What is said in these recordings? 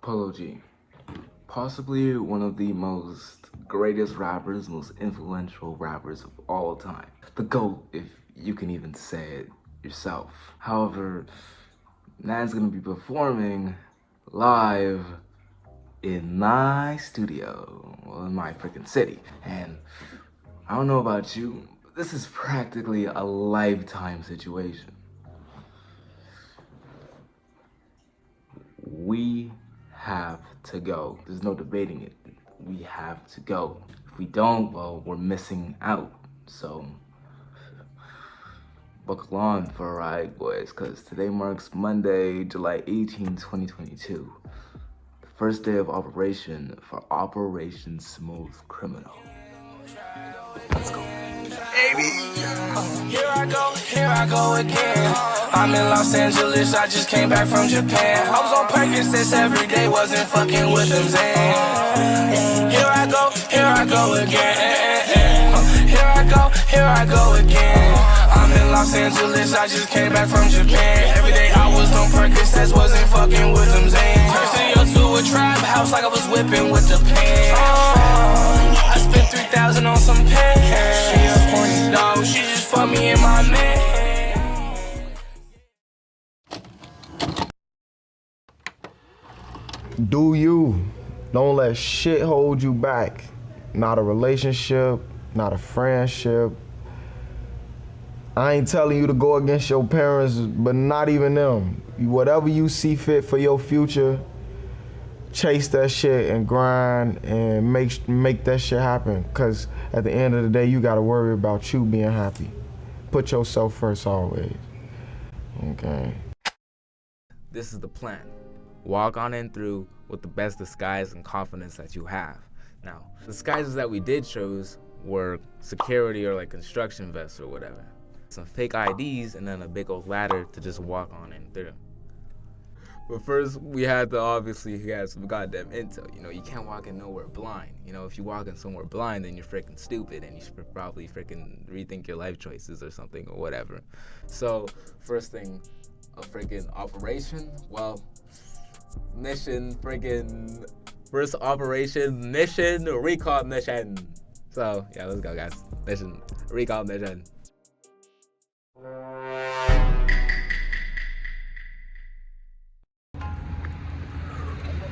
Polo G, possibly one of the greatest rappers, most influential rappers of all time. The GOAT, if you can even say it yourself. However, man's gonna be performing live in my studio, well, in my freaking city. And I don't know about you, but this is practically a lifetime situation. We have to go. There's no debating it. We have to go. If we don't, well, we're missing out. So, buckle on for a ride, boys, because today marks Monday, July 18, 2022. The first day of operation for Operation Smooth Criminal. Let's go. Baby! Here I go again. I'm in Los Angeles, I just came back from Japan. I was on Percocets every day, wasn't fucking with them Zan. Here I go again. Here I go again. I'm in Los Angeles, I just came back from Japan. Every day I was on Percocets, wasn't fucking with them Zan. Turned studio to a trap house like I was whipping with the pan. I spent 3,000 on some pants. She a horny dog, she just fucked me in my man. Do you. Don't let shit hold you back. Not a relationship, not a friendship. I ain't telling you to go against your parents, but not even them. Whatever you see fit for your future, chase that shit and grind and make that shit happen. Cause at the end of the day, you gotta worry about you being happy. Put yourself first always. Okay. This is the plan. Walk on in through with the best disguise and confidence that you have. Now, disguises that we did choose were security or like construction vests or whatever. Some fake IDs and then a big old ladder to just walk on in through. But first, we had to obviously get some goddamn intel. You know, you can't walk in nowhere blind. You know, if you walk in somewhere blind, then you're freaking stupid and you should probably freaking rethink your life choices or something or whatever. So, first thing, a freaking operation, well, mission, friggin' first operation, mission, recall mission. So, yeah, let's go, guys. Mission, recall mission.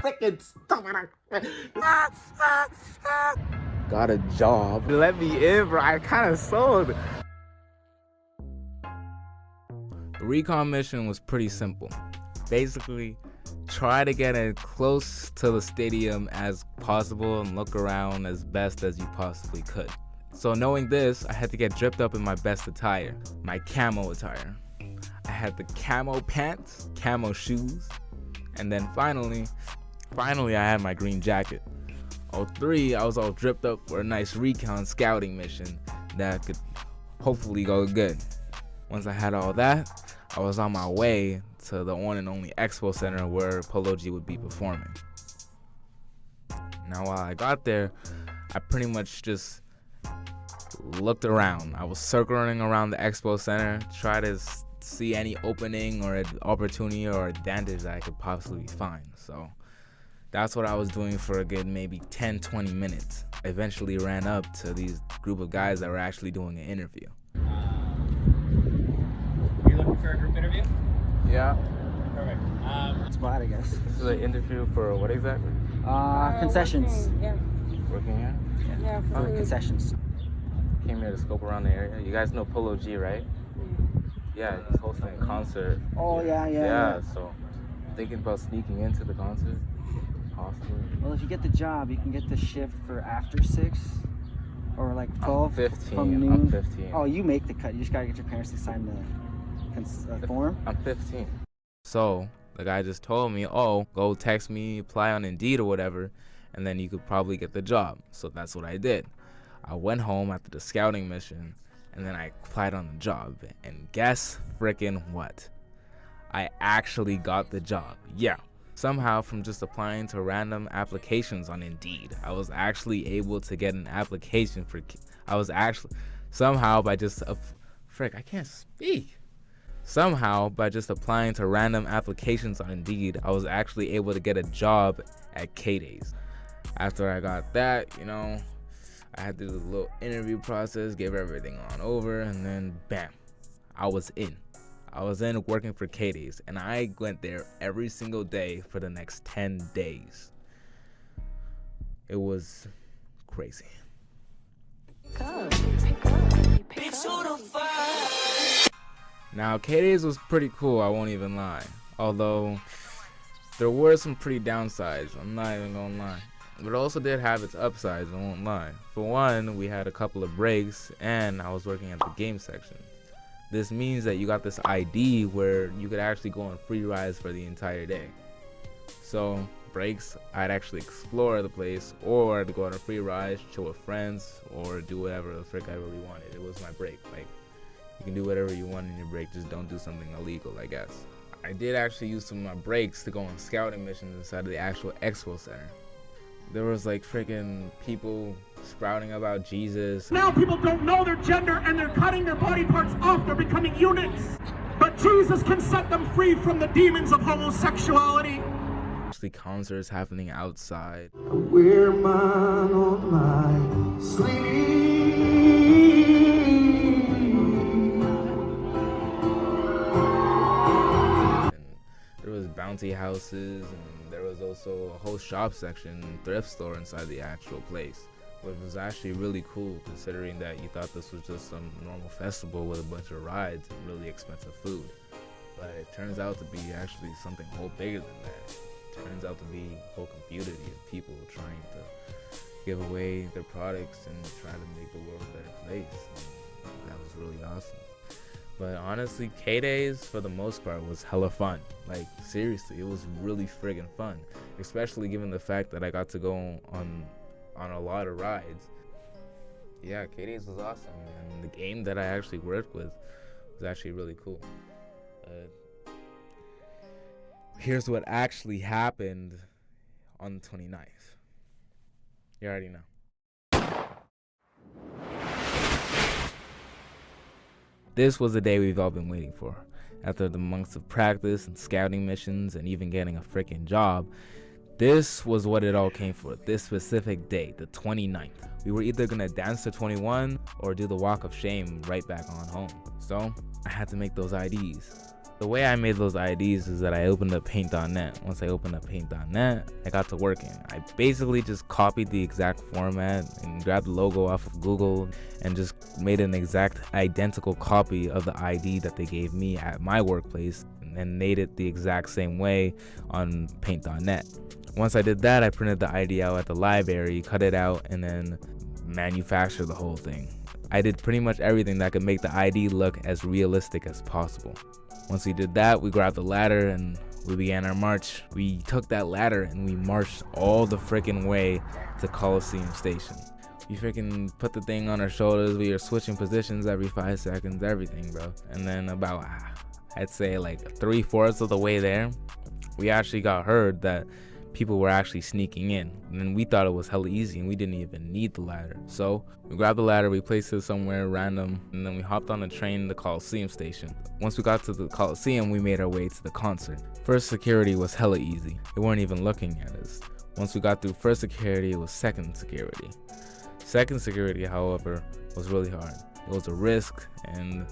Frickin' stop. Got a job. Let me in, bro. I kinda sold. The recon mission was pretty simple. Basically, try to get as close to the stadium as possible and look around as best as you possibly could. So knowing this, I had to get dripped up in my best attire, my camo attire. I had the camo pants, camo shoes, and then finally I had my green jacket. 03, I was all dripped up for a nice recon scouting mission that could hopefully go good. Once I had all that, I was on my way to the one and only Expo Center where Polo G would be performing. Now while I got there, I pretty much just looked around. I was circling around the Expo Center, try to see any opening or opportunity or advantage that I could possibly find. So that's what I was doing for a good maybe 10-20 minutes. I eventually ran up to these group of guys that were actually doing an interview. You looking for a group interview? Yeah. Perfect. Spot, I guess. This is an interview for what exactly? Concessions. Working here? Yeah, for concessions. Came here to scope around the area. You guys know Polo G, right? Yeah, he's hosting a concert. Oh, yeah. Yeah, so thinking about sneaking into the concert, possibly. Well, if you get the job, you can get the shift for after 6 or like 12 I'm 15. from noon. I'm 15. Oh, you make the cut. You just gotta get your parents to sign the form. I'm 15. So the guy just told me, oh, go text me, apply on Indeed or whatever, and then you could probably get the job. So that's what I did. I went home after the scouting mission, and then I applied on the job. And guess frickin' what? I actually got the job. Yeah. Somehow from just applying to random applications on Indeed, I was actually able to get an application for, somehow by just, frick, I can't speak. Somehow, by just applying to random applications on Indeed, I was actually able to get a job at K-Days. After I got that, I had to do the little interview process, gave everything on over, and then bam, I was in. I was in working for K-Days, and I went there every single day for the next 10 days. It was crazy. Now, K-Days was pretty cool, I won't even lie. Although, there were some pretty downsides, I'm not even gonna lie. But it also did have its upsides, I won't lie. For one, we had a couple of breaks, and I was working at the game section. This means that you got this ID where you could actually go on free rides for the entire day. So, breaks, I'd actually explore the place, or to go on a free ride, chill with friends, or do whatever the frick I really wanted. It was my break. Like, you can do whatever you want in your break, just don't do something illegal, I guess. I did actually use some of my breaks to go on scouting missions inside of the actual expo center. There was like freaking people sprouting about Jesus. Now people don't know their gender and they're cutting their body parts off, they're becoming eunuchs. But Jesus can set them free from the demons of homosexuality. Actually concerts happening outside. We're man on my sleeve. There was bounty houses, and there was also a whole shop section, thrift store inside the actual place, which was actually really cool considering that you thought this was just some normal festival with a bunch of rides and really expensive food. But it turns out to be actually something a whole bigger than that. It turns out to be a whole community of people trying to give away their products and try to make the world a better place. And that was really awesome. But honestly, K-Days, for the most part, was hella fun. Like, seriously, it was really friggin' fun. Especially given the fact that I got to go on a lot of rides. Yeah, K-Days was awesome. And the game that I actually worked with was actually really cool. Here's what actually happened on the 29th. You already know. This was the day we've all been waiting for. After the months of practice and scouting missions and even getting a freaking job, this was what it all came for. This specific day, the 29th. We were either gonna dance to 21 or do the walk of shame right back on home. So I had to make those IDs. The way I made those IDs is that I opened up paint.net. Once I opened up paint.net, I got to working. I basically just copied the exact format and grabbed the logo off of Google and just made an exact identical copy of the ID that they gave me at my workplace and made it the exact same way on paint.net. Once I did that, I printed the ID out at the library, cut it out, and then manufactured the whole thing. I did pretty much everything that could make the ID look as realistic as possible. Once we did that, we grabbed the ladder and we began our march. We took that ladder and we marched all the freaking way to Coliseum Station. We freaking put the thing on our shoulders. We were switching positions every 5 seconds, everything, bro. And then about, I'd say like 3/4 of the way there, we actually got heard that people were actually sneaking in. And then we thought it was hella easy and we didn't even need the ladder. So we grabbed the ladder, we placed it somewhere random, and then we hopped on a train to the Coliseum Station. Once we got to the Coliseum, we made our way to the concert. First security was hella easy. They weren't even looking at us. Once we got through first security, it was second security. Second security, however, was really hard. It was a risk and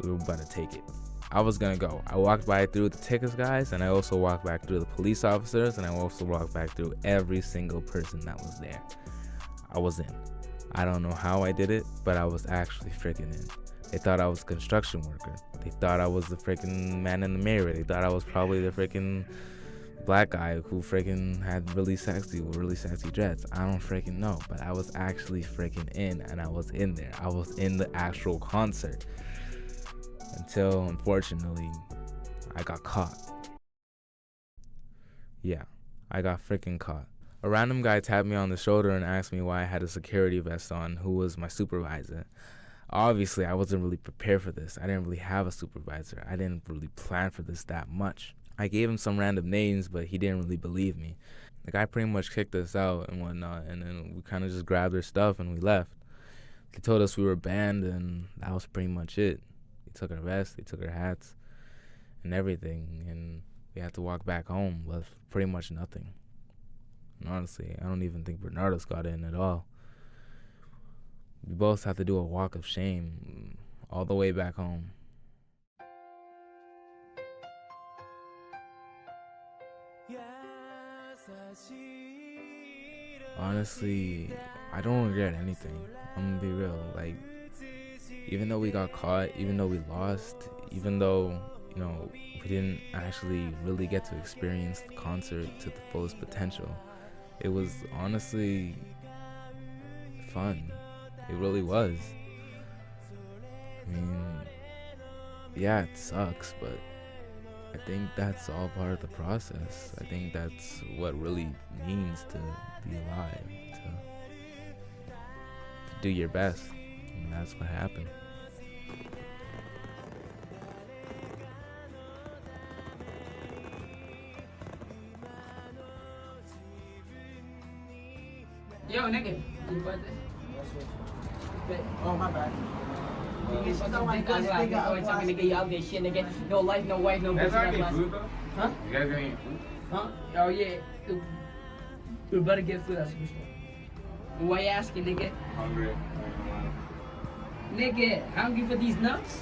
we were about to take it. I was gonna go. I walked by through the tickets guys, and I also walked back through the police officers, and I also walked back through every single person that was there. I was in. I don't know how I did it, but I was actually freaking in. They thought I was a construction worker. They thought I was the freaking man in the mirror. They thought I was probably the freaking black guy who freaking had really sexy dreads. I don't freaking know, but I was actually freaking in, and I was in there. I was in the actual concert. Until, unfortunately, I got caught. Yeah, I got freaking caught. A random guy tapped me on the shoulder and asked me why I had a security vest on, who was my supervisor. Obviously, I wasn't really prepared for this. I didn't really have a supervisor. I didn't really plan for this that much. I gave him some random names, but he didn't really believe me. The guy pretty much kicked us out and whatnot, and then we kind of just grabbed our stuff and we left. They told us we were banned, and that was pretty much it. They took our vests, they took our hats, and everything, and we had to walk back home with pretty much nothing. And honestly, I don't even think Bernardo's got in at all. We both had to do a walk of shame all the way back home. Honestly, I don't regret anything. I'm gonna be real. Like, even though we got caught, even though we lost, even though, you know, we didn't actually really get to experience the concert to the fullest potential, it was honestly fun. It really was. I mean, yeah, it sucks, but I think that's all part of the process. I think that's what really means to be alive, to do your best, and that's what happened. Yo, nigga, you about this? Oh, my bad. Nigga, she's on my dick, always talking nigga, you out there shit, nigga. No life, no wife, no bitch. That's not food, though? Huh? You guys gonna eat food? Huh? Oh, yeah. We better get food at superstore. Why you asking, nigga? Hungry. Nigga, hungry for these nuts?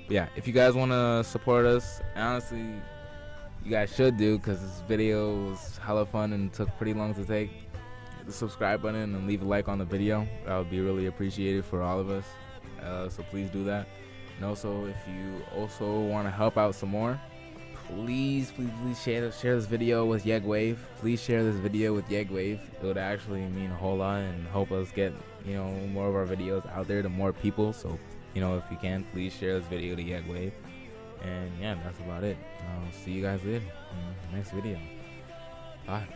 Yeah, if you guys want to support us, honestly, you guys should do, because this video was hella fun and took pretty long to take. Hit the subscribe button and leave a like on the video. That would be really appreciated for all of us. So please do that. And also, if you also want to help out some more, please share this video with Yegwave. Please share this video with Yegwave. It would actually mean a whole lot and help us get, you know, more of our videos out there to more people. So, you know, if you can, please share this video to Yegwave. And yeah, that's about it. I'll see you guys later in the next video. Bye.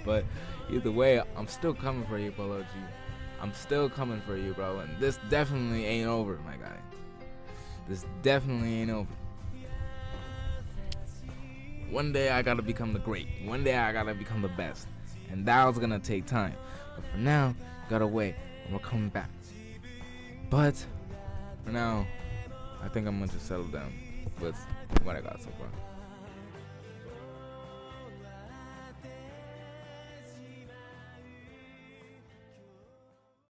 But either way, I'm still coming for you, Polo G. I'm still coming for you, bro. And this definitely ain't over, my guy. This definitely ain't over. One day I gotta become the great. One day I gotta become the best. And that was gonna take time. But for now, gotta wait. And we're coming back. But for now, I think I'm gonna just settle down with what I got so far.